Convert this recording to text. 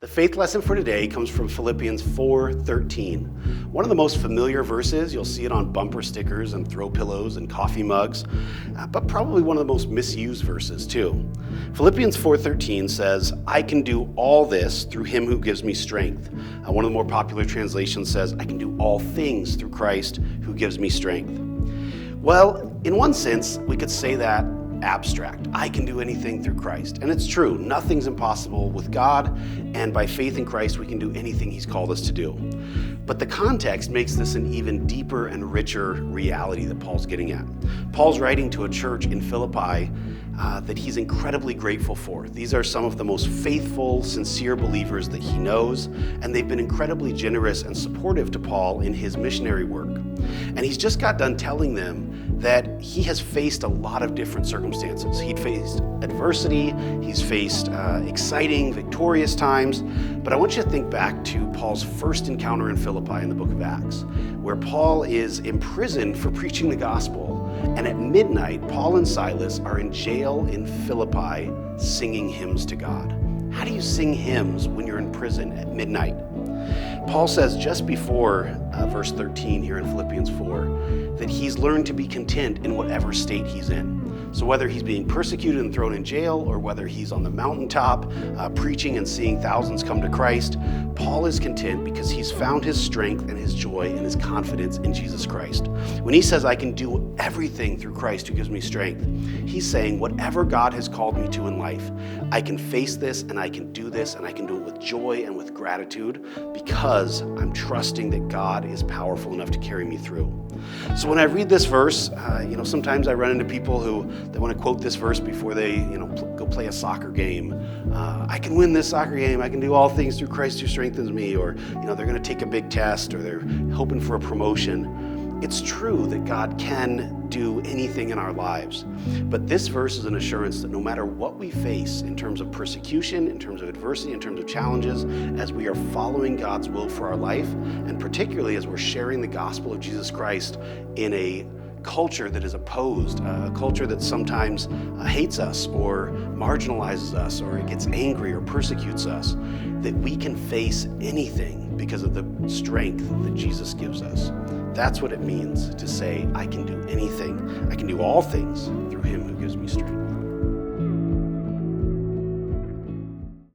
The faith lesson for today comes from Philippians 4:13. One of the most familiar verses. You'll see it on bumper stickers and throw pillows and coffee mugs, but probably one of the most misused verses too. Philippians 4:13 says, "I can do all this through him who gives me strength." One of the more popular translations says, "I can do all things through Christ who gives me strength." Well, in one sense, we could say that abstract. I can do anything through Christ. And it's true. Nothing's impossible with God, and by faith in Christ, we can do anything he's called us to do. But the context makes this an even deeper and richer reality that Paul's getting at. Paul's writing to a church in Philippi that he's incredibly grateful for. These are some of the most faithful, sincere believers that he knows, and they've been incredibly generous and supportive to Paul in his missionary work. And he's just got done telling them that he has faced a lot of different circumstances. He'd faced adversity, he's faced exciting, victorious times, but I want you to think back to Paul's first encounter in Philippi in the book of Acts, where Paul is imprisoned for preaching the gospel, and at midnight, Paul and Silas are in jail in Philippi singing hymns to God. How do you sing hymns when you're in prison at midnight? Paul says just before verse 13 here in Philippians 4 that he's learned to be content in whatever state he's in. So whether he's being persecuted and thrown in jail, or whether he's on the mountaintop preaching and seeing thousands come to Christ, Paul is content because he's found his strength and his joy and his confidence in Jesus Christ. When he says, "I can do everything through Christ who gives me strength," he's saying whatever God has called me to in life, I can face this and I can do this and I can do it with joy and with gratitude because I'm trusting that God is powerful enough to carry me through. So when I read this verse, sometimes I run into people who they want to quote this verse before they, go play a soccer game. I can win this soccer game. I can do all things through Christ who strengthens me. Or, they're going to take a big test, or they're hoping for a promotion. It's true that God can do anything in our lives, but this verse is an assurance that no matter what we face in terms of persecution, in terms of adversity, in terms of challenges, as we are following God's will for our life, and particularly as we're sharing the gospel of Jesus Christ in a culture that is opposed, a culture that sometimes hates us or marginalizes us or gets angry or persecutes us, that we can face anything because of the strength that Jesus gives us. That's what it means to say, I can do anything. I can do all things through him who gives me strength.